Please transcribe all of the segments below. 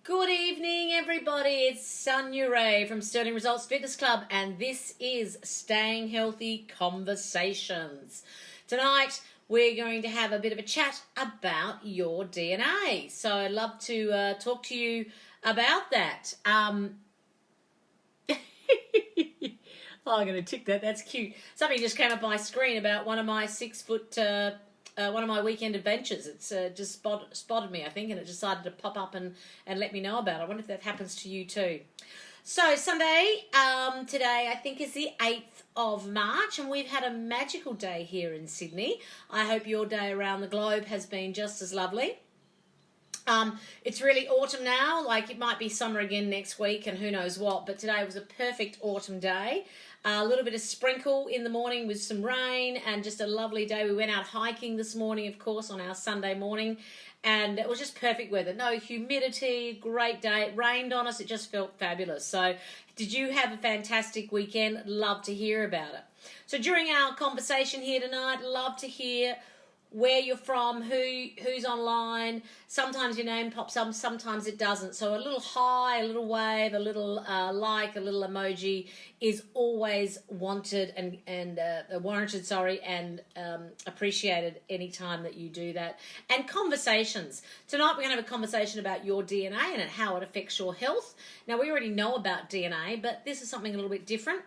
Good evening, everybody. It's Sonia Ray from Sterling Results Fitness Club, and this is Staying Healthy Conversations. Tonight, we're going to have a bit of a chat about your DNA. So I'd love to talk to you about that. Oh, I'm going to tick that. That's cute. Something just came up on my screen about one of my 6 foot... one of my weekend adventures. It's just spotted me, I think, and it decided to pop up and let me know about it. I wonder if that happens to you too. So Sunday, today, I think is the 8th of March, and we've had a magical day here in Sydney. I hope your day around the globe has been just as lovely. It's really autumn now, like it might be summer again next week and who knows what, but today was a perfect autumn day. A little bit of sprinkle in the morning with some rain and just a lovely day. We went out hiking this morning, of course, on our Sunday morning, and it was just perfect weather. No humidity, great day. It rained on us. It just felt fabulous. So did you have a fantastic weekend? Love to hear about it. So during our conversation here tonight, love to hear where you're from, who's online. Sometimes your name pops up, sometimes it doesn't. So a little hi, a little wave, a little like, a little emoji is always wanted and warranted, and appreciated any time that you do that. And conversations. Tonight we're going to have a conversation about your DNA and how it affects your health. Now we already know about DNA, but this is something a little bit different.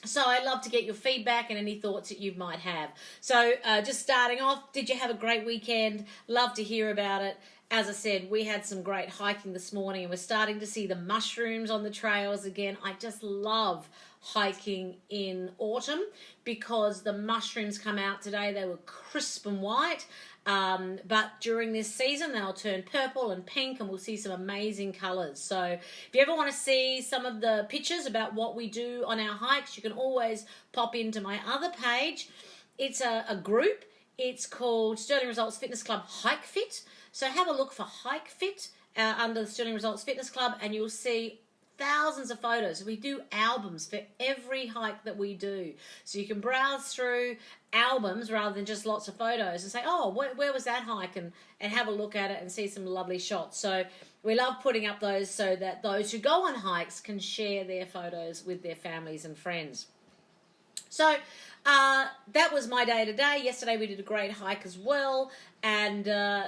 So I'd love to get your feedback and any thoughts that you might have. So just starting off, did you have a great weekend? Love to hear about it. As I said, we had some great hiking this morning and we're starting to see the mushrooms on the trails again. I just love hiking in autumn because the mushrooms come out today. They were crisp and white. But during this season, they'll turn purple and pink and we'll see some amazing colours. So if you ever want to see some of the pictures about what we do on our hikes, you can always pop into my other page. It's a group. It's called Sterling Results Fitness Club Hike Fit. So have a look for Hike Fit under the Sterling Results Fitness Club and you'll see thousands of photos. We do albums for every hike that we do. So you can browse through albums rather than just lots of photos and say, oh, where was that hike? And have a look at it and see some lovely shots. So we love putting up those so that those who go on hikes can share their photos with their families and friends. So that was my day today. Yesterday we did a great hike as well. And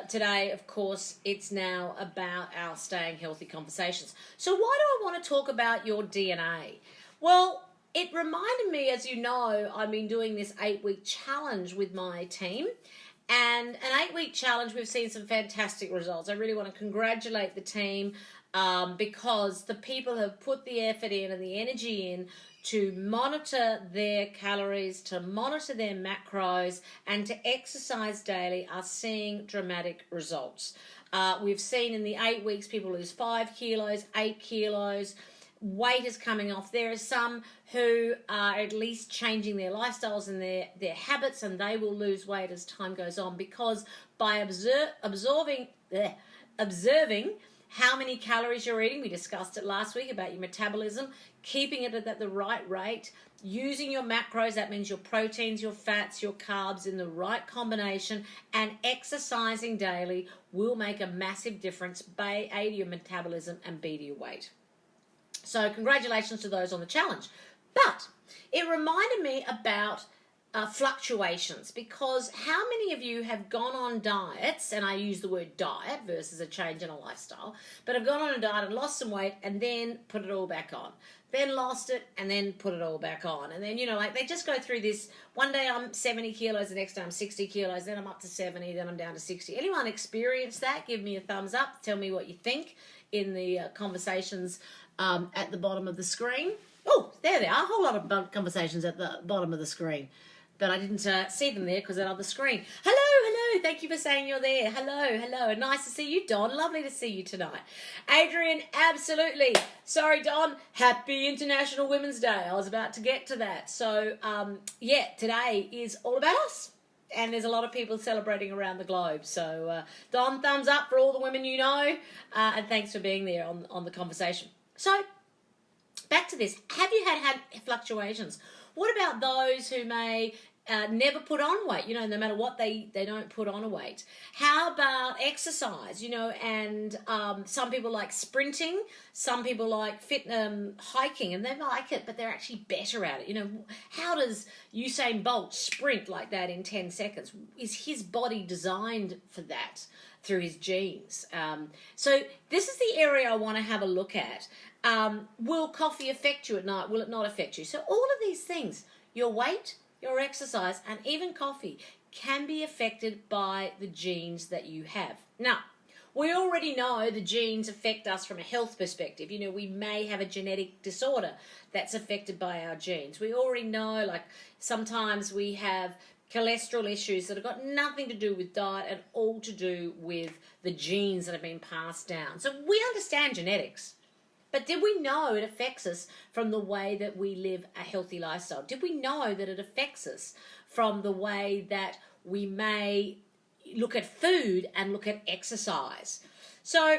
today, of course, it's now about our Staying Healthy Conversations. So why do I want to talk about your DNA? Well, it reminded me, as you know, I've been doing this 8-week challenge with my team. And an 8-week challenge, we've seen some fantastic results. I really want to congratulate the team because the people have put the effort in and the energy in to monitor their calories, to monitor their macros, and to exercise daily are seeing dramatic results. We've seen in the 8 weeks people lose 5 kilos, 8 kilos. Weight is coming off. There are some who are at least changing their lifestyles and their habits, and they will lose weight as time goes on because by observing how many calories you're eating, we discussed it last week about your metabolism, keeping it at the right rate, using your macros, that means your proteins, your fats, your carbs in the right combination, and exercising daily will make a massive difference, A, to your metabolism and B, to your weight. So congratulations to those on the challenge. But it reminded me about fluctuations, because how many of you have gone on diets, and I use the word diet versus a change in a lifestyle, but have gone on a diet and lost some weight and then put it all back on, then lost it and then put it all back on, and then, you know, like they just go through this. One day I'm 70 kilos, the next day I'm 60 kilos, then I'm up to 70, then I'm down to 60. Anyone experienced that? Give me a thumbs up. Tell me what you think in the conversations at the bottom of the screen. Oh, there they are. A whole lot of conversations at the bottom of the screen. But I didn't see them there because they're on the screen. Hello. Thank you for saying you're there. Hello. Nice to see you, Don. Lovely to see you tonight. Adrian, absolutely. Sorry, Don. Happy International Women's Day. I was about to get to that. So, today is all about us. And there's a lot of people celebrating around the globe. So, Don, thumbs up for all the women you know. And thanks for being there on the conversation. So, back to this. Have you had fluctuations? What about those who may never put on weight, no matter what they don't put on a weight. How about exercise, and some people like sprinting, some people like hiking, and they like it, but they're actually better at it. How does Usain Bolt sprint like that in 10 seconds? Is his body designed for that through his genes? So this is the area I want to have a look at. Will coffee affect you at night? Will it not affect you? So all of these things, your weight, your exercise, and even coffee can be affected by the genes that you have. Now, we already know the genes affect us from a health perspective. We may have a genetic disorder that's affected by our genes. We already know, like, sometimes we have cholesterol issues that have got nothing to do with diet and all to do with the genes that have been passed down. So we understand genetics. But did we know it affects us from the way that we live a healthy lifestyle? Did we know that it affects us from the way that we may look at food and look at exercise? So,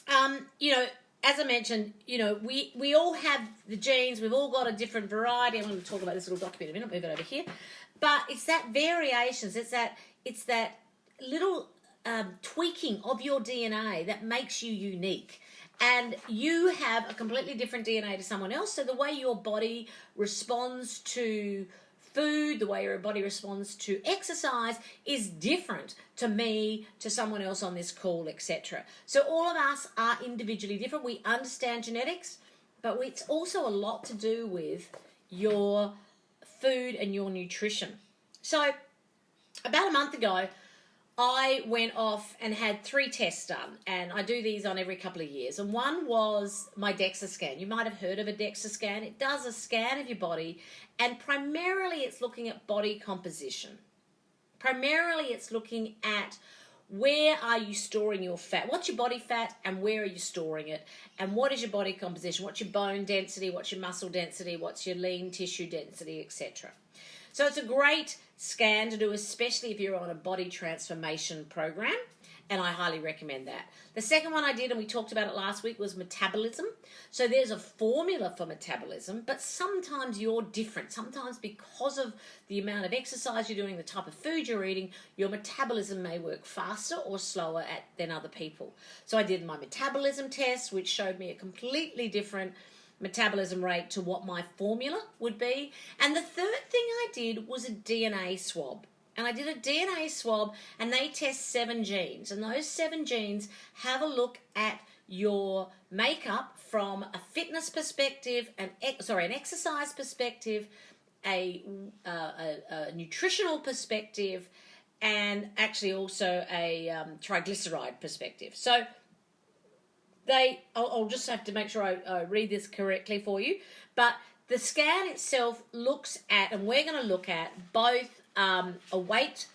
as I mentioned, we all have the genes. We've all got a different variety. I'm going to talk about this little document in a minute. Move it over here. But it's that variations. It's that little tweaking of your DNA that makes you unique. And you have a completely different DNA to someone else. So the way your body responds to food, the way your body responds to exercise is different to me, to someone else on this call, etc. So all of us are individually different. We understand genetics, but it's also a lot to do with your food and your nutrition. So about a month ago, I went off and had 3 tests done, and I do these on every couple of years. And one was my DEXA scan. You might have heard of a DEXA scan. It does a scan of your body, and primarily it's looking at body composition. Primarily it's looking at where are you storing your fat? What's your body fat and where are you storing it? And what is your body composition? What's your bone density? What's your muscle density? What's your lean tissue density, etc.? So it's a great scan to do, especially if you're on a body transformation program, and I highly recommend that. The second one I did, and we talked about it last week, was metabolism. So there's a formula for metabolism, but sometimes you're different. Sometimes because of the amount of exercise you're doing, the type of food you're eating, your metabolism may work faster or slower than other people. So I did my metabolism test, which showed me a completely different metabolism rate to what my formula would be. And the third thing I did was a DNA swab. And I did a DNA swab, and they test 7 genes. And those 7 genes have a look at your makeup from a fitness perspective, an exercise perspective, a nutritional perspective, and actually also a triglyceride perspective. So I'll just have to make sure I read this correctly for you. But the scan itself looks at, and we're going to look at both a weight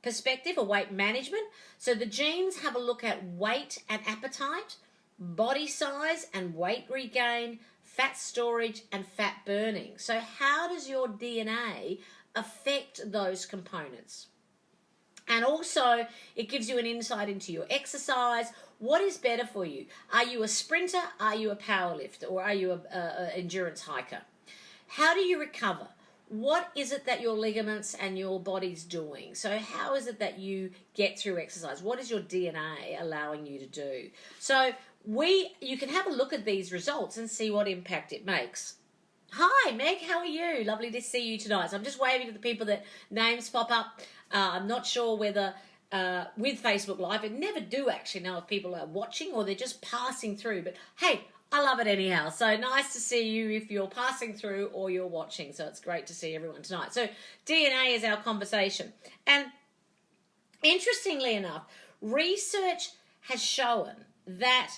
perspective, a weight management. So the genes have a look at weight and appetite, body size and weight regain, fat storage and fat burning. So how does your DNA affect those components? And also, it gives you an insight into your exercise. What is better for you? Are you a sprinter? Are you a powerlifter? Or are you an endurance hiker? How do you recover? What is it that your ligaments and your body's doing? So how is it that you get through exercise? What is your DNA allowing you to do? So you can have a look at these results and see what impact it makes. Hi, Meg, how are you? Lovely to see you tonight. So I'm just waving to the people that names pop up. I'm not sure whether with Facebook Live, I never do actually know if people are watching or they're just passing through. But hey, I love it anyhow. So nice to see you if you're passing through or you're watching. So it's great to see everyone tonight. So DNA is our conversation. And interestingly enough, research has shown that,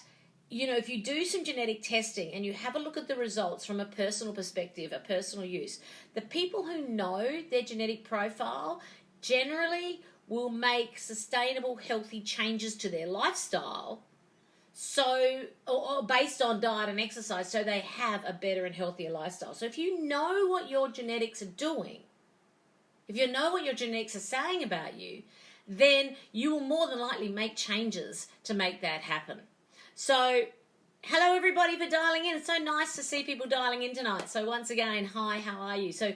if you do some genetic testing and you have a look at the results from a personal perspective, a personal use, the people who know their genetic profile generally will make sustainable, healthy changes to their lifestyle, or based on diet and exercise, so they have a better and healthier lifestyle. So if you know what your genetics are doing, if you know what your genetics are saying about you, then you will more than likely make changes to make that happen. So Hello, everybody, for dialing in. It's so nice to see people dialing in tonight. So once again, hi, how are you? So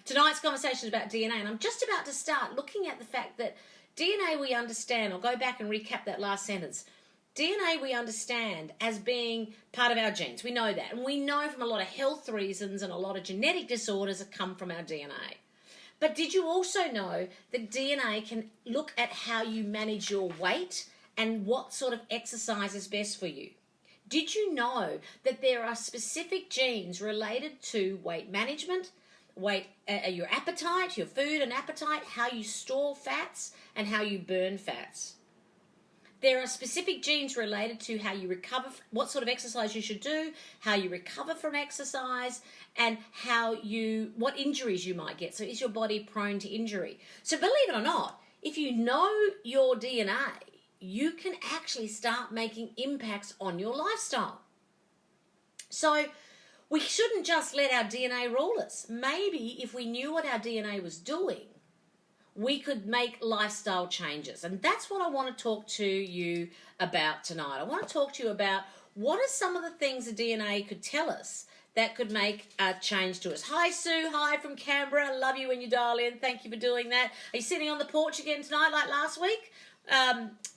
tonight's conversation is about DNA, and I'm just about to start looking at the fact that DNA we understand. I'll go back and recap that last sentence. DNA we understand as being part of our genes. We know that. And we know from a lot of health reasons and a lot of genetic disorders that come from our DNA. But did you also know that DNA can look at how you manage your weight and what sort of exercise is best for you? Did you know that there are specific genes related to weight management, your appetite, your food and appetite, how you store fats and how you burn fats? There are specific genes related to how you recover, what sort of exercise you should do, how you recover from exercise, and what injuries you might get. So is your body prone to injury? So believe it or not, if you know your DNA, you can actually start making impacts on your lifestyle. So we shouldn't just let our DNA rule us. Maybe if we knew what our DNA was doing, we could make lifestyle changes. And that's what I want to talk to you about tonight. I want to talk to you about what are some of the things the DNA could tell us that could make a change to us. Hi, Sue. Hi from Canberra. I love you when you dial in. Thank you for doing that. Are you sitting on the porch again tonight like last week?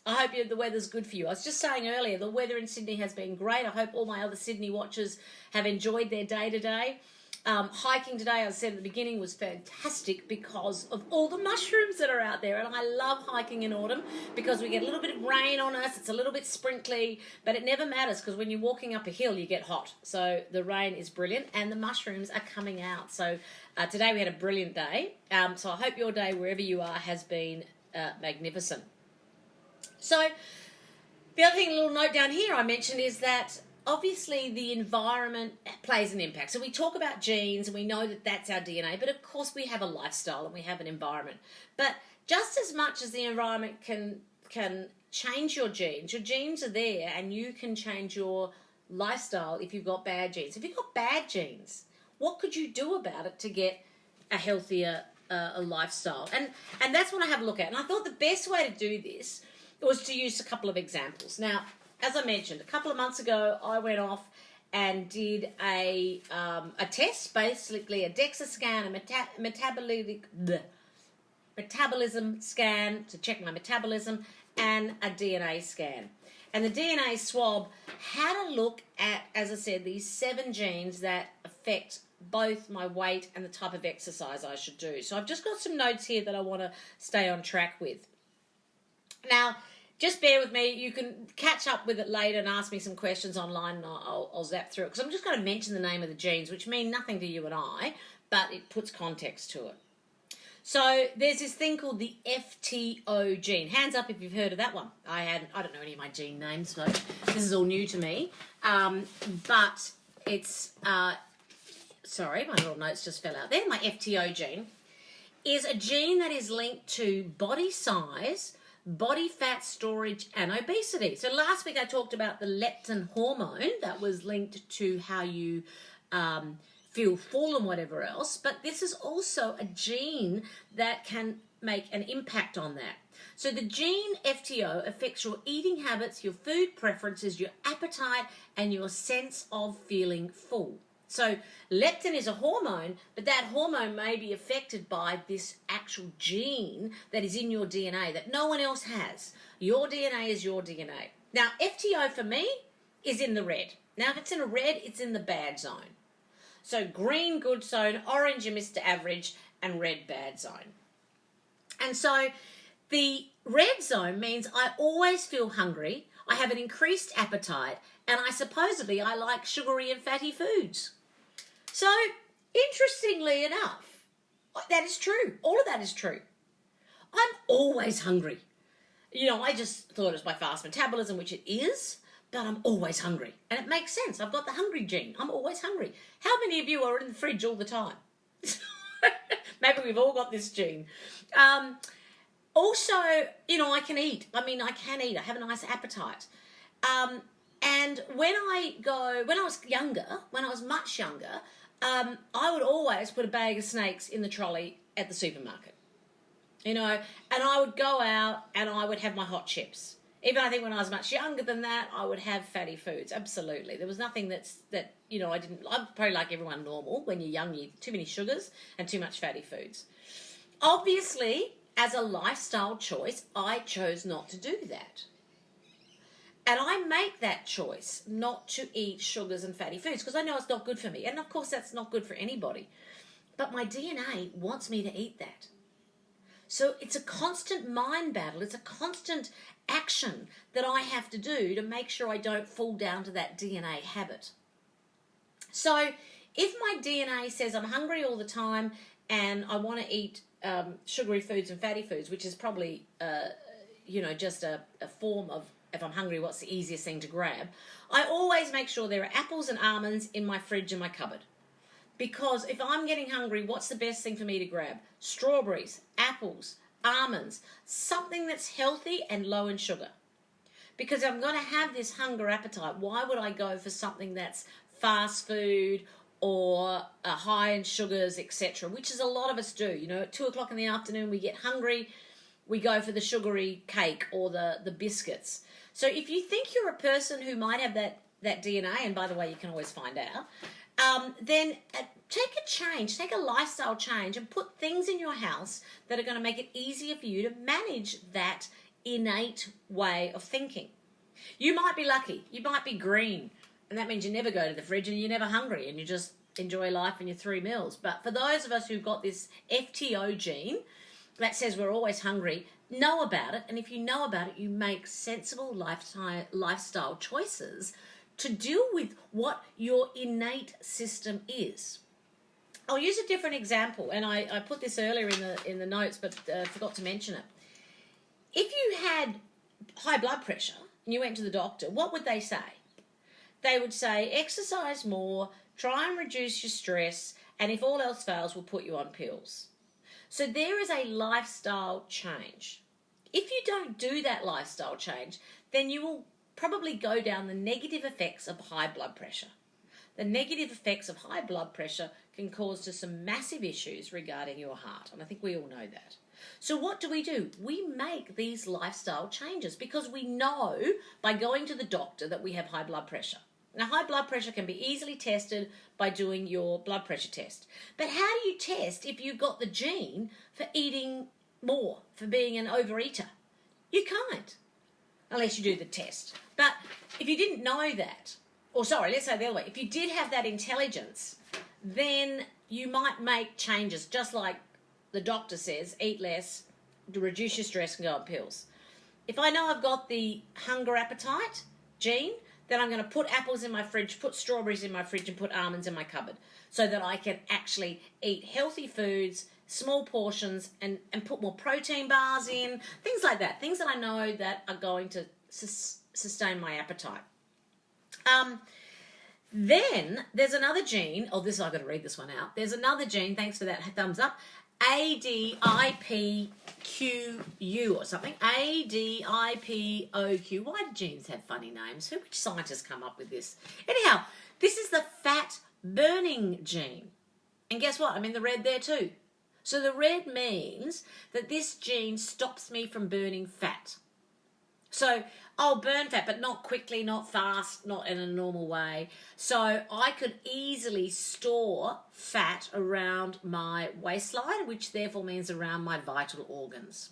I hope the weather's good for you. I was just saying earlier, the weather in Sydney has been great. I hope all my other Sydney watchers have enjoyed their day today. Hiking today, as I said at the beginning, was fantastic because of all the mushrooms that are out there. And I love hiking in autumn because we get a little bit of rain on us. It's a little bit sprinkly, but it never matters because when you're walking up a hill, you get hot. So the rain is brilliant and the mushrooms are coming out. So today we had a brilliant day. So I hope your day, wherever you are, has been magnificent. So the other thing, a little note down here I mentioned is that obviously the environment plays an impact. So we talk about genes and we know that that's our DNA, but of course we have a lifestyle and we have an environment. But just as much as the environment can change your genes are there and you can change your lifestyle if you've got bad genes. If you've got bad genes, what could you do about it to get a healthier lifestyle? And that's what I have a look at. And I thought the best way to do this was to use a couple of examples. Now, as I mentioned, a couple of months ago, I went off and did a test, basically a DEXA scan, a metabolism scan to check my metabolism, and a DNA scan. And the DNA swab had a look at, as I said, these 7 genes that affect both my weight and the type of exercise I should do. So I've just got some notes here that I want to stay on track with. Now, just bear with me. You can catch up with it later and ask me some questions online and I'll zap through it. Because I'm just going to mention the name of the genes, which mean nothing to you and I, but it puts context to it. So there's this thing called the FTO gene. Hands up if you've heard of that one. I don't know any of my gene names, so this is all new to me. But it's, sorry, my little notes just fell out there. My FTO gene is a gene that is linked to body size, body fat storage, and obesity. So last week I talked about the leptin hormone that was linked to how you feel full and whatever else, but this is also a gene that can make an impact on that. So the gene FTO affects your eating habits, your food preferences, your appetite, and your sense of feeling full. So leptin is a hormone, but that hormone may be affected by this actual gene that is in your DNA that no one else has. Your DNA is your DNA. Now, FTO for me is in the red. Now, if it's in a red, it's in the bad zone. So green, good zone, orange, you're Mr. Average, and red, bad zone. And so the red zone means I always feel hungry, I have an increased appetite, and I like sugary and fatty foods. So, interestingly enough, that is true. All of that is true. I'm always hungry. You know, I just thought it was my fast metabolism, which it is, but I'm always hungry. And it makes sense. I've got the hungry gene. I'm always hungry. How many of you are in the fridge all the time? Maybe we've all got this gene. Also, you know, I can eat. I have a nice appetite. And when I was much younger, I would always put a bag of snakes in the trolley at the supermarket. You know, and I would go out and I would have my hot chips. Even I think when I was much younger than that, I would have fatty foods. Absolutely. There was nothing I didn't, I'm probably like everyone normal. When you're young, you eat too many sugars and too much fatty foods. Obviously, as a lifestyle choice, I chose not to do that. And I make that choice not to eat sugars and fatty foods because I know it's not good for me. And of course, that's not good for anybody. But my DNA wants me to eat that. So it's a constant mind battle. It's a constant action that I have to do to make sure I don't fall down to that DNA habit. So if my DNA says I'm hungry all the time and I want to eat sugary foods and fatty foods, which is probably, just a form of, if I'm hungry, what's the easiest thing to grab, I always make sure there are apples and almonds in my fridge and my cupboard. Because if I'm getting hungry, what's the best thing for me to grab? Strawberries, apples, almonds, something that's healthy and low in sugar. Because if I'm going to have this hunger appetite, why would I go for something that's fast food or high in sugars, etc., which is a lot of us do. At 2 o'clock in the afternoon, we get hungry, we go for the sugary cake or the biscuits. So if you think you're a person who might have that DNA, and by the way, you can always find out, then take a change, take a lifestyle change and put things in your house that are going to make it easier for you to manage that innate way of thinking. You might be lucky, you might be green, and that means you never go to the fridge and you're never hungry and you just enjoy life and your 3 meals. But for those of us who've got this FTO gene that says we're always hungry, know about it, and if you know about it, you make sensible lifestyle choices to deal with what your innate system is. I'll use a different example, and I put this earlier in the notes, but forgot to mention it. If you had high blood pressure and you went to the doctor, what would they say? They would say, exercise more, try and reduce your stress, and if all else fails, we'll put you on pills. So there is a lifestyle change. If you don't do that lifestyle change, then you will probably go down the negative effects of high blood pressure. The negative effects of high blood pressure can cause to some massive issues regarding your heart, and I think we all know that. So what do? We make these lifestyle changes because we know by going to the doctor that we have high blood pressure. Now, high blood pressure can be easily tested by doing your blood pressure test. But how do you test if you've got the gene for eating more, for being an overeater? You can't, unless you do the test. But if you didn't know that, let's say the other way, if you did have that intelligence, then you might make changes, just like the doctor says, eat less, to reduce your stress and go on pills. If I know I've got the hunger appetite gene, then I'm going to put apples in my fridge, put strawberries in my fridge, and put almonds in my cupboard so that I can actually eat healthy foods, small portions, and put more protein bars in, things like that, things that I know that are going to sustain my appetite. Then there's another gene, I've got to read this one out. There's another gene, thanks for that thumbs up, ADIPQU or something. ADIPOQ. Why do genes have funny names? Which scientists come up with this? Anyhow, this is the fat burning gene. And guess what? I'm in the red there too. So the red means that this gene stops me from burning fat. So I'll burn fat, but not quickly, not fast, not in a normal way. So I could easily store fat around my waistline, which therefore means around my vital organs.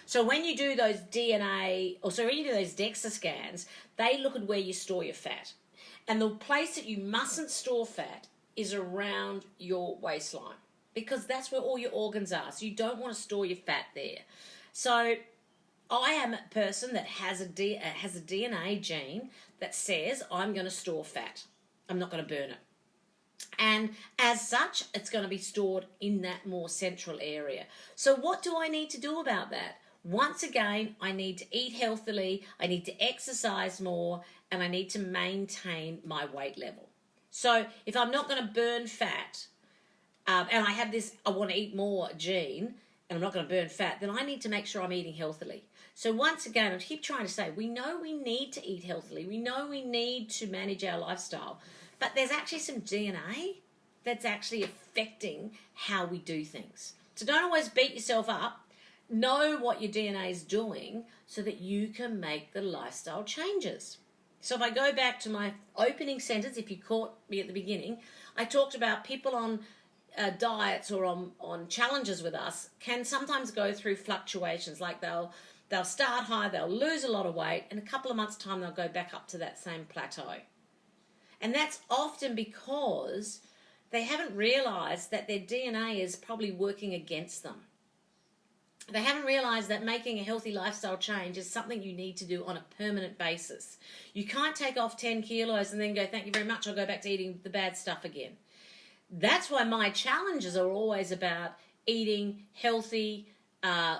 So when you do those when you do those DEXA scans, they look at where you store your fat. And the place that you mustn't store fat is around your waistline, because that's where all your organs are. So you don't want to store your fat there. So I am a person that has a DNA gene that says I'm going to store fat. I'm not going to burn it. And as such, it's going to be stored in that more central area. So what do I need to do about that? Once again, I need to eat healthily, I need to exercise more, and I need to maintain my weight level. So if I'm not going to burn fat, and I have this I want to eat more gene, and I'm not going to burn fat, then I need to make sure I'm eating healthily. So once again, I keep trying to say, we know we need to eat healthily. We know we need to manage our lifestyle. But there's actually some DNA that's actually affecting how we do things. So don't always beat yourself up. know what your DNA is doing so that you can make the lifestyle changes. So if I go back to my opening sentence, if you caught me at the beginning, I talked about people on diets or on challenges with us can sometimes go through fluctuations. Like they'll start high, they'll lose a lot of weight, and a couple of months' time they'll go back up to that same plateau. And that's often because they haven't realised that their DNA is probably working against them. They haven't realised that making a healthy lifestyle change is something you need to do on a permanent basis. You can't take off 10 kilos and then go, thank you very much, I'll go back to eating the bad stuff again. That's why my challenges are always about eating healthy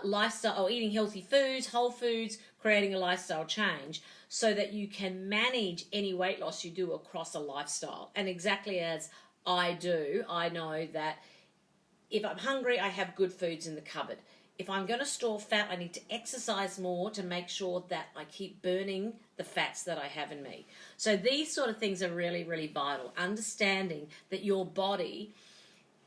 lifestyle, or eating healthy foods, whole foods, creating a lifestyle change so that you can manage any weight loss you do across a lifestyle. And exactly as I do, I know that if I'm hungry, I have good foods in the cupboard. If I'm going to store fat, I need to exercise more to make sure that I keep burning the fats that I have in me. So these sort of things are really, really vital. Understanding that your body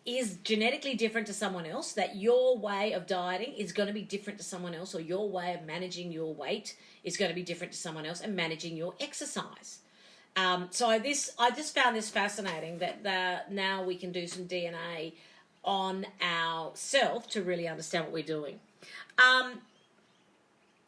is genetically different to someone else, that your way of dieting is going to be different to someone else, or your way of managing your weight is going to be different to someone else, and managing your exercise. So I just found this fascinating that now we can do some DNA on ourselves to really understand what we're doing.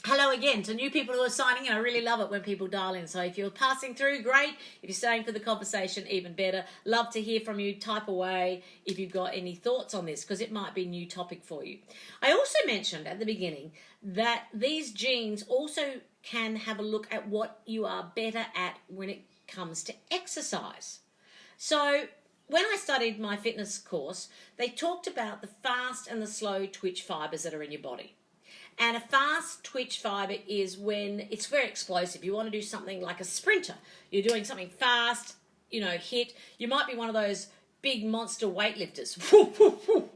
Hello again to new people who are signing in. I really love it when people dial in. So if you're passing through, great. If you're staying for the conversation, even better. Love to hear from you. Type away if you've got any thoughts on this, because it might be a new topic for you. I also mentioned at the beginning that these genes also can have a look at what you are better at when it comes to exercise. So when I studied my fitness course, they talked about the fast and the slow twitch fibers that are in your body. And a fast twitch fiber is when it's very explosive. You want to do something like a sprinter. You're doing something fast, hit. You might be one of those big monster weightlifters,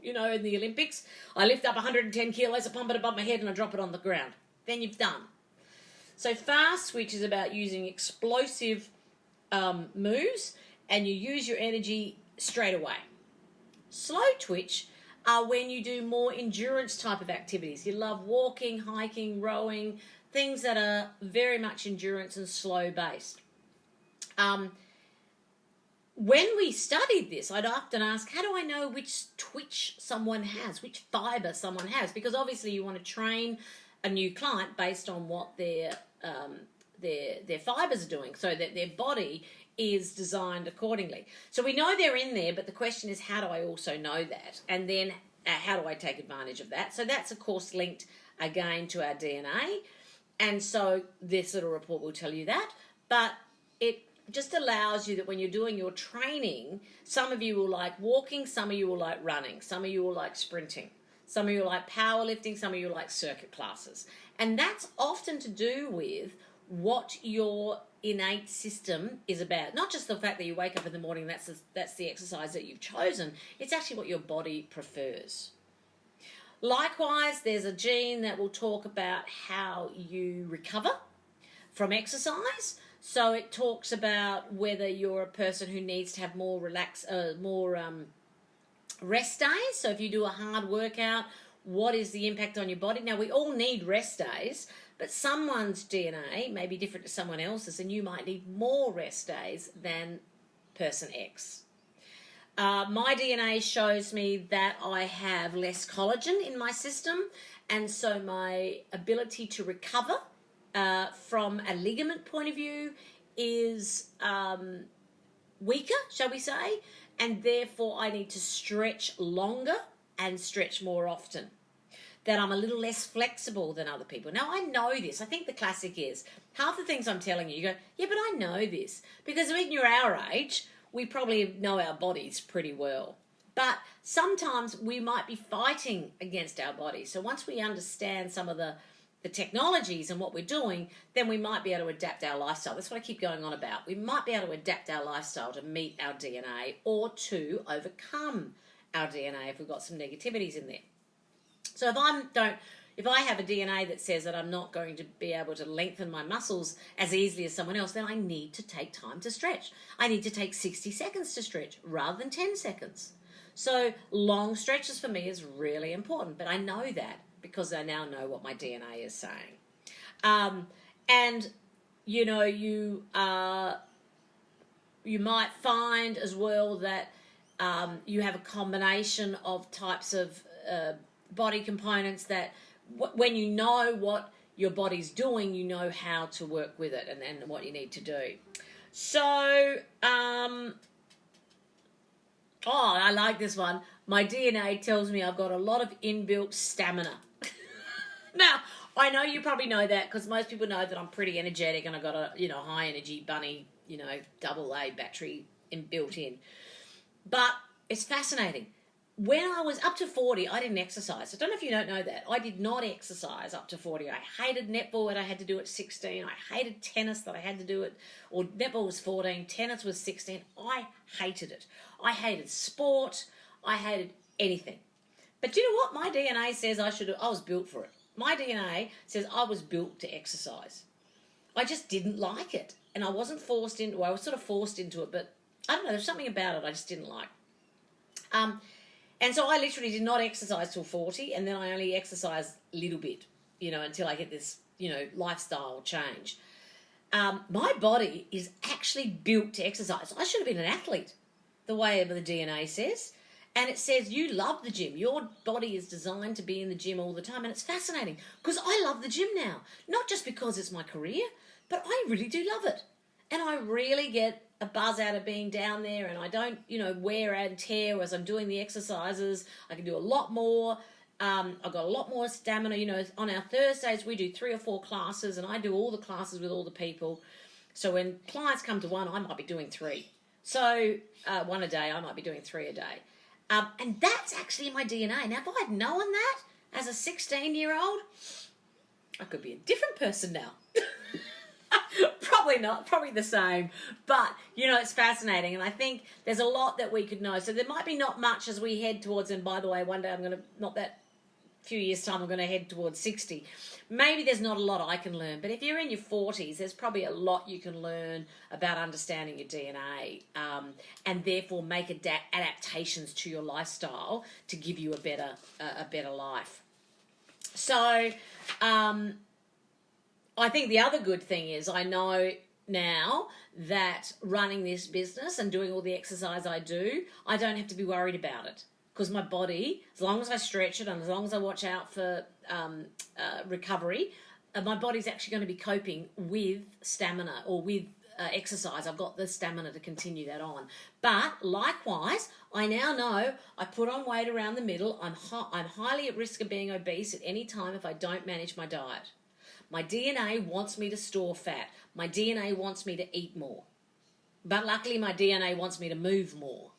in the Olympics. I lift up 110 kilos, I pump it above my head and I drop it on the ground. Then you've done. So fast twitch is about using explosive moves, and you use your energy straight away. Slow twitch are when you do more endurance type of activities. You love walking, hiking, rowing, things that are very much endurance and slow based. When we studied this, I'd often ask, how do I know which twitch someone has, which fiber someone has? Because obviously you want to train a new client based on what their fibers are doing, so that their body is designed accordingly. So we know they're in there, but the question is, how do I also know that? And then how do I take advantage of that? So that's, of course, linked again to our DNA. And so this little report will tell you that. But it just allows you that when you're doing your training, some of you will like walking, some of you will like running, some of you will like sprinting, some of you will like powerlifting, some of you will like circuit classes. And that's often to do with what your innate system is about. Not just the fact that you wake up in the morning, that's the exercise that you've chosen. It's actually what your body prefers. Likewise, there's a gene that will talk about how you recover from exercise. So it talks about whether you're a person who needs to have more rest days. So if you do a hard workout, what is the impact on your body? Now, we all need rest days, but someone's DNA may be different to someone else's, and you might need more rest days than person X. My DNA shows me that I have less collagen in my system, and so my ability to recover from a ligament point of view is weaker, shall we say, and therefore I need to stretch longer and stretch more often. That I'm a little less flexible than other people. Now, I know this. I think the classic is, half the things I'm telling you, you go, yeah, but I know this. Because when you're our age, we probably know our bodies pretty well. But sometimes we might be fighting against our bodies. So once we understand some of the technologies and what we're doing, then we might be able to adapt our lifestyle. That's what I keep going on about. We might be able to adapt our lifestyle to meet our DNA or to overcome our DNA if we've got some negativities in there. So if I have a DNA that says that I'm not going to be able to lengthen my muscles as easily as someone else, then I need to take time to stretch. I need to take 60 seconds to stretch rather than 10 seconds. So long stretches for me is really important, but I know that because I now know what my DNA is saying. And, you know, you might find as well that you have a combination of types of body components that when you know what your body's doing, you know how to work with it and what you need to do. So, I like this one. My DNA tells me I've got a lot of inbuilt stamina. Now, I know you probably know that because most people know that I'm pretty energetic and I've got a, high energy bunny, AA battery built in. But it's fascinating. When I was up to 40, I didn't exercise. I don't know if you don't know that. I did not exercise up to 40. I hated netball that I had to do at 16. I hated tennis that I had to do it, or netball was 14, tennis was 16. I hated it. I hated sport. I hated anything. But do you know what? My DNA says I was built for it. My DNA says I was built to exercise. I just didn't like it. And I wasn't forced into it. I was sort of forced into it, but I don't know, there's something about it I just didn't like. And so I literally did not exercise till 40, and then I only exercised a little bit, until I get this, lifestyle change. My body is actually built to exercise. I should have been an athlete, the way the DNA says. And it says you love the gym. Your body is designed to be in the gym all the time. And it's fascinating because I love the gym now. Not just because it's my career, but I really do love it. And I really get a buzz out of being down there, and I don't, wear and tear as I'm doing the exercises. I can do a lot more. I've got a lot more stamina. On our Thursdays, we do 3 or 4 classes, and I do all the classes with all the people. So when clients come to one, I might be doing 3. So one a day, I might be doing 3 a day. And that's actually in my DNA. Now, if I'd known that as a 16-year-old, I could be a different person now. Probably not, probably the same. But, it's fascinating. And I think there's a lot that we could know. So there might be not much as we head towards, and by the way, one day few years' time, I'm going to head towards 60. Maybe there's not a lot I can learn. But if you're in your 40s, there's probably a lot you can learn about understanding your DNA and therefore make adaptations to your lifestyle to give you a better life. So, I think the other good thing is I know now that running this business and doing all the exercise I do, I don't have to be worried about it because my body, as long as I stretch it and as long as I watch out for recovery, my body's actually going to be coping with stamina or with exercise. I've got the stamina to continue that on. But likewise, I now know I put on weight around the middle. I'm highly at risk of being obese at any time if I don't manage my diet. My DNA wants me to store fat. My DNA wants me to eat more. But luckily, my DNA wants me to move more.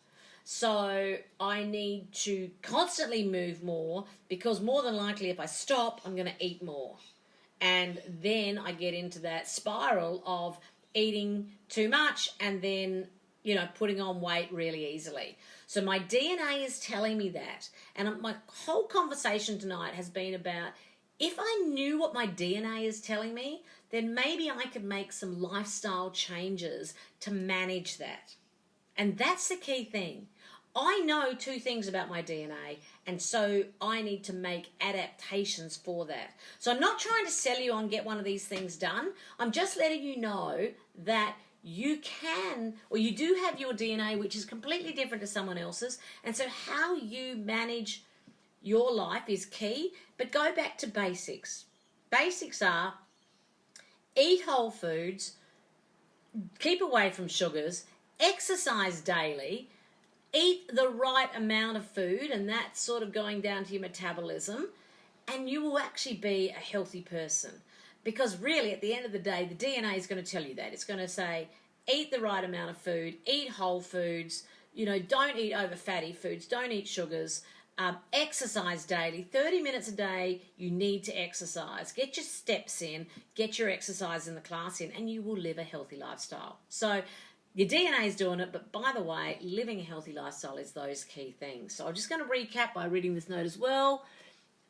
So I need to constantly move more because more than likely if I stop, I'm going to eat more. And then I get into that spiral of eating too much and then, putting on weight really easily. So my DNA is telling me that. And my whole conversation tonight has been about if I knew what my DNA is telling me, then maybe I could make some lifestyle changes to manage that. And that's the key thing. I know 2 things about my DNA, and so I need to make adaptations for that. So I'm not trying to sell you on get one of these things done. I'm just letting you know that you can, or you do have your DNA, which is completely different to someone else's. And so how you manage your life is key, but go back to basics. Basics are eat whole foods, keep away from sugars, exercise daily, eat the right amount of food, and that's sort of going down to your metabolism, and you will actually be a healthy person. Because really, at the end of the day, the DNA is going to tell you that. It's going to say, eat the right amount of food, eat whole foods, don't eat over fatty foods, don't eat sugars, exercise daily, 30 minutes a day, you need to exercise. Get your steps in, get your exercise in the class in, and you will live a healthy lifestyle. So your DNA is doing it, but by the way, living a healthy lifestyle is those key things. So I'm just going to recap by reading this note as well.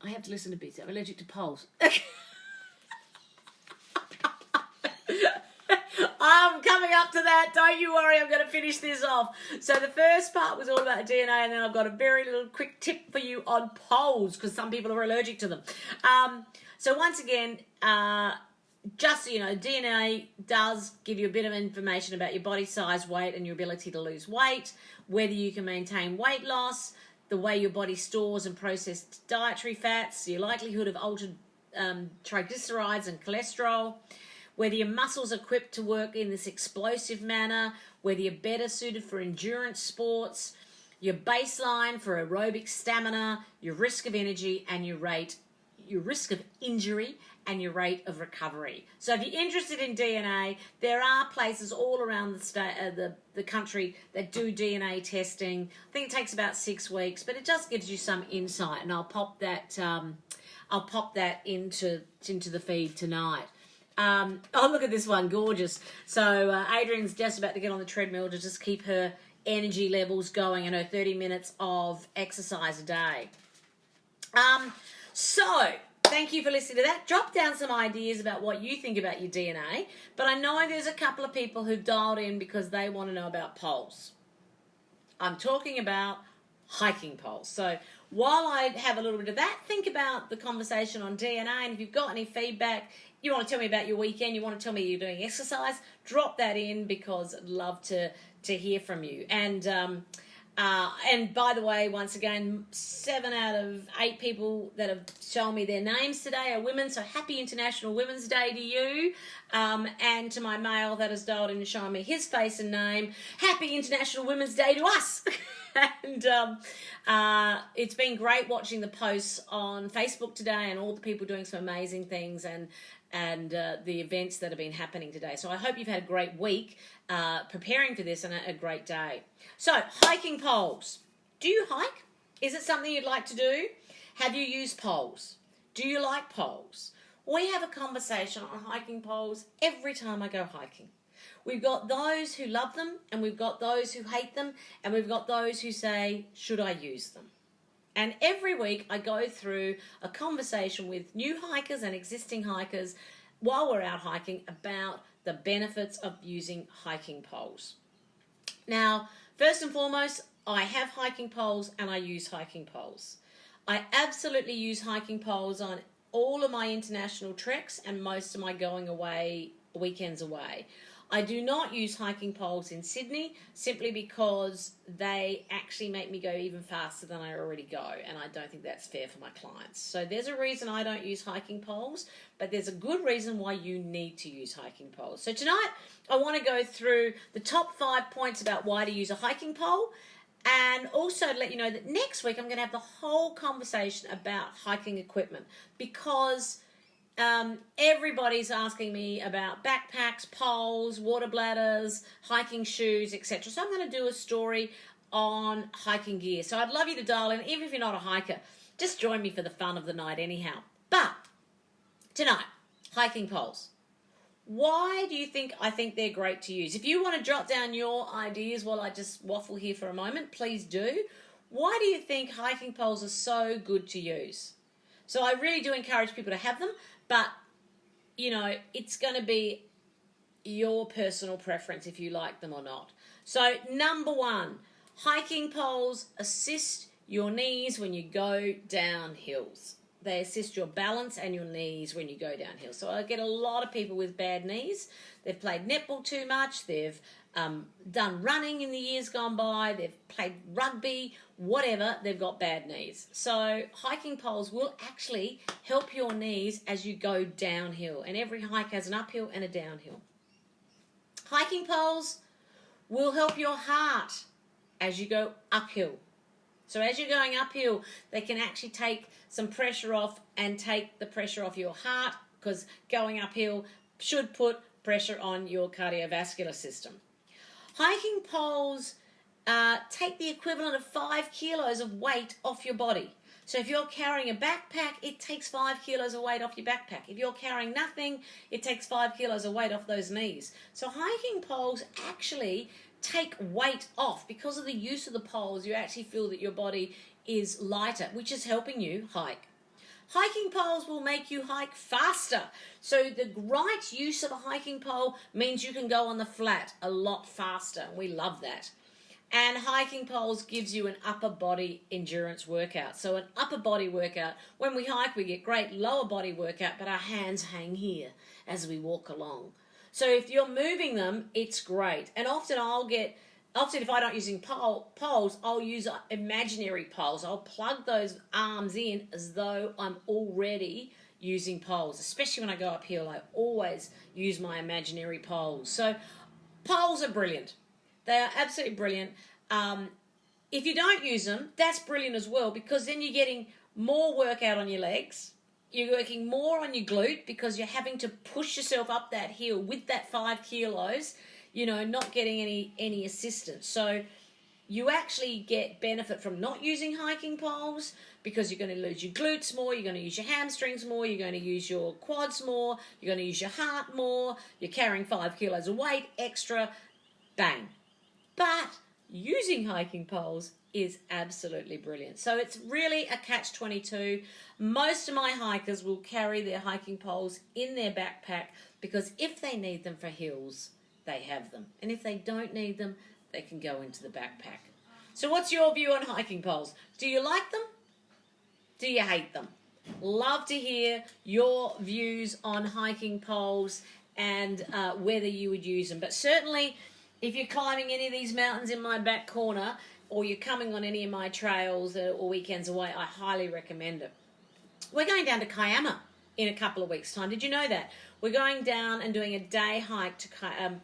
I have to listen to bits. I'm allergic to poles. Coming up to that. Don't you worry, I'm going to finish this off. So the first part was all about DNA, and then I've got a very little quick tip for you on poles, because some people are allergic to them. So once again, just so you know, DNA does give you a bit of information about your body size, weight, and your ability to lose weight, whether you can maintain weight loss, the way your body stores and processes dietary fats, your likelihood of altered triglycerides and cholesterol, whether your muscles are equipped to work in this explosive manner, whether you're better suited for endurance sports, your baseline for aerobic stamina, your risk of energy, and your risk of injury, and your rate of recovery. So if you're interested in DNA, there are places all around the state, the country that do DNA testing. I think it takes about 6 weeks, but it just gives you some insight, and I'll pop that into the feed tonight. Oh, look at this one, gorgeous. So Adrian's just about to get on the treadmill to just keep her energy levels going and her 30 minutes of exercise a day. So thank you for listening to that. Drop down some ideas about what you think about your DNA. But I know there's a couple of people who've dialed in because they want to know about poles. I'm talking about hiking poles. So while I have a little bit of that, think about the conversation on DNA. And if you've got any feedback, you want to tell me about your weekend, you want to tell me you're doing exercise, drop that in, because I'd love to hear from you. And by the way, once again, 7 out of 8 people that have shown me their names today are women. So happy International Women's Day to you. And to my male that has dialed in and shown me his face and name, happy International Women's Day to us. And it's been great watching the posts on Facebook today and all the people doing some amazing things and the events that have been happening today. So I hope you've had a great week preparing for this and a great day. So, hiking poles. Do you hike? Is it something you'd like to do? Have you used poles? Do you like poles? We have a conversation on hiking poles every time I go hiking. We've got those who love them, and we've got those who hate them, and we've got those who say, should I use them? And every week I go through a conversation with new hikers and existing hikers while we're out hiking about the benefits of using hiking poles. Now, first and foremost, I have hiking poles and I use hiking poles. I absolutely use hiking poles on all of my international treks and most of my going away, weekends away. I do not use hiking poles in Sydney simply because they actually make me go even faster than I already go, and I don't think that's fair for my clients. So there's a reason I don't use hiking poles, but there's a good reason why you need to use hiking poles. So tonight I want to go through the top 5 points about why to use a hiking pole, and also to let you know that next week I'm going to have the whole conversation about hiking equipment, because everybody's asking me about backpacks, poles, water bladders, hiking shoes, etc. So I'm going to do a story on hiking gear. So I'd love you to dial in, even if you're not a hiker. Just join me for the fun of the night anyhow. But tonight, hiking poles. Why do you think I think they're great to use? If you want to jot down your ideas while I just waffle here for a moment, please do. Why do you think hiking poles are so good to use? So I really do encourage people to have them. But, you know, it's going to be your personal preference if you like them or not. So, number 1, hiking poles assist your knees when you go down hills. They assist your balance and your knees when you go down hills. So I get a lot of people with bad knees. They've played netball too much. They've done running in the years gone by. They've played rugby, whatever. They've got bad knees. So hiking poles will actually help your knees as you go downhill. And every hike has an uphill and a downhill. Hiking poles will help your heart as you go uphill. So as you're going uphill, they can actually take some pressure off and take the pressure off your heart, because going uphill should put pressure on your cardiovascular system. Hiking poles take the equivalent of 5 kilos of weight off your body. So if you're carrying a backpack, it takes 5 kilos of weight off your backpack. If you're carrying nothing, it takes 5 kilos of weight off those knees. So hiking poles actually take weight off. Because of the use of the poles, you actually feel that your body is lighter, which is helping you hike. Hiking poles will make you hike faster. So the right use of a hiking pole means you can go on the flat a lot faster. We love that. And hiking poles gives you an upper body endurance workout. So an upper body workout, when we hike, we get great lower body workout, but our hands hang here as we walk along. So if you're moving them, it's great. And often if I don't using poles, I'll use imaginary poles. I'll plug those arms in as though I'm already using poles. Especially when I go uphill, I always use my imaginary poles. So poles are brilliant. They are absolutely brilliant. If you don't use them, that's brilliant as well, because then you're getting more workout on your legs. You're working more on your glute because you're having to push yourself up that hill with that 5 kilos, not getting any assistance. So you actually get benefit from not using hiking poles because you're going to lose your glutes more, you're going to use your hamstrings more, you're going to use your quads more, you're going to use your heart more, you're carrying 5 kilos of weight extra, bang. But using hiking poles is absolutely brilliant. So it's really a catch-22. Most of my hikers will carry their hiking poles in their backpack because if they need them for hills, they have them. And if they don't need them, they can go into the backpack. So what's your view on hiking poles? Do you like them? Do you hate them? Love to hear your views on hiking poles and whether you would use them. But certainly, if you're climbing any of these mountains in my back corner or you're coming on any of my trails or weekends away, I highly recommend it. We're going down to Kiama in a couple of weeks' time. Did you know that? We're going down and doing a day hike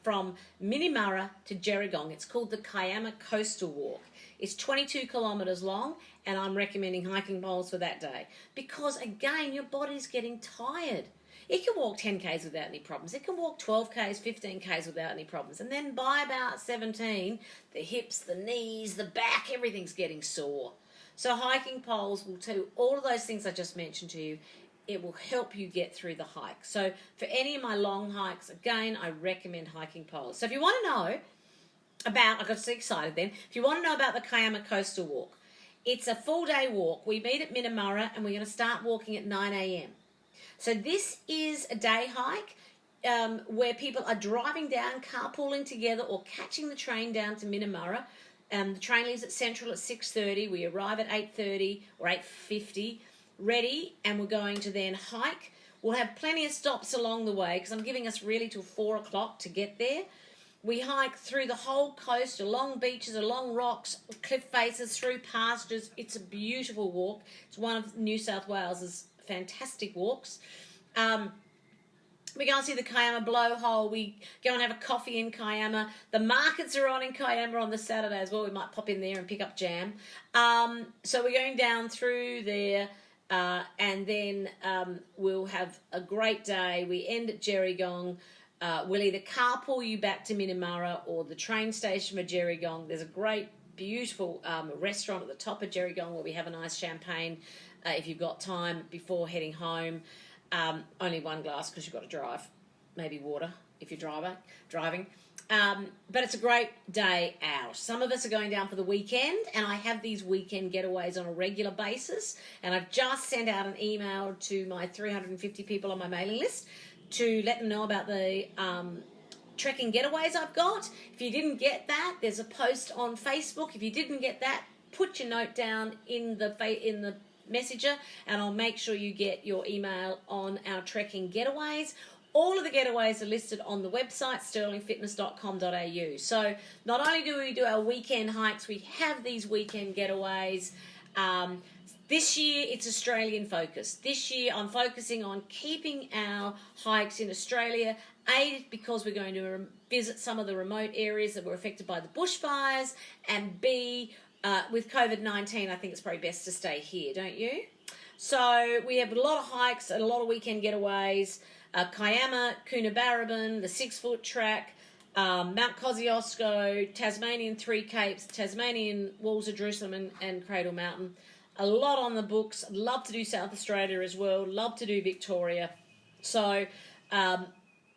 from Minimurra to Gerringong. It's called the Kiama Coastal Walk. It's 22 kilometres long, and I'm recommending hiking poles for that day because, again, your body's getting tired. It can walk 10 Ks without any problems. It can walk 12 Ks, 15 Ks without any problems. And then by about 17, the hips, the knees, the back, everything's getting sore. So hiking poles will do all of those things I just mentioned to you. It will help you get through the hike. So for any of my long hikes, again, I recommend hiking poles. So if you want to know about, I got so excited then, if you want to know about the Kiama Coastal Walk, it's a full day walk. We meet at Minimurra and we're going to start walking at 9 a.m. So this is a day hike where people are driving down, carpooling together or catching the train down to Minimurra. The train leaves at Central at 6:30. We arrive at 8:30 or 8:50 ready, and we're going to then hike. We'll have plenty of stops along the way because I'm giving us really till 4 o'clock to get there. We hike through the whole coast, along beaches, along rocks, cliff faces, through pastures. It's a beautiful walk. It's one of New South Wales's fantastic walks. We go and see the Kiama Blowhole. We go and have a coffee in Kiama. The markets are on in Kiama on the Saturday as well. We might pop in there and pick up jam. So we're going down through there and then we'll have a great day. We end at Gerringong. We'll either carpool you back to Minimurra or the train station for Gerringong. There's a great, beautiful restaurant at the top of Gerringong where we have a nice champagne if you've got time before heading home. Only one glass because you've got to drive. Maybe water if you're driving. But it's a great day out. Some of us are going down for the weekend, and I have these weekend getaways on a regular basis. And I've just sent out an email to my 350 people on my mailing list to let them know about the trekking getaways I've got. If you didn't get that, there's a post on Facebook. If you didn't get that, put your note down in the messenger, and I'll make sure you get your email on our trekking getaways. All of the getaways are listed on the website, sterlingfitness.com.au. So not only do we do our weekend hikes, we have these weekend getaways. This year, it's Australian focused. This year, I'm focusing on keeping our hikes in Australia, A, because we're going to visit some of the remote areas that were affected by the bushfires, and B, with COVID-19, I think it's probably best to stay here, don't you? So we have a lot of hikes and a lot of weekend getaways. Kiama, Coonabarabran, the 6-foot track, Mount Kosciuszko, Tasmanian Three Capes, Tasmanian Walls of Jerusalem and Cradle Mountain. A lot on the books. I'd love to do South Australia as well. Love to do Victoria. So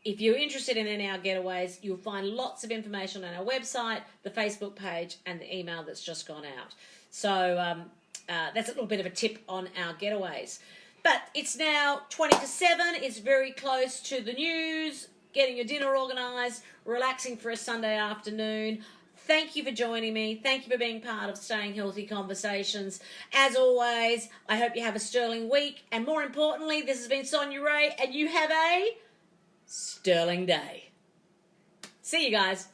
if you're interested in any of our getaways, you'll find lots of information on our website, the Facebook page, and the email that's just gone out. So that's a little bit of a tip on our getaways. But it's now 20 to 7. It's very close to the news, getting your dinner organised, relaxing for a Sunday afternoon. Thank you for joining me. Thank you for being part of Staying Healthy Conversations. As always, I hope you have a sterling week. And more importantly, this has been Sonia Ray, and you have a sterling day. See you guys.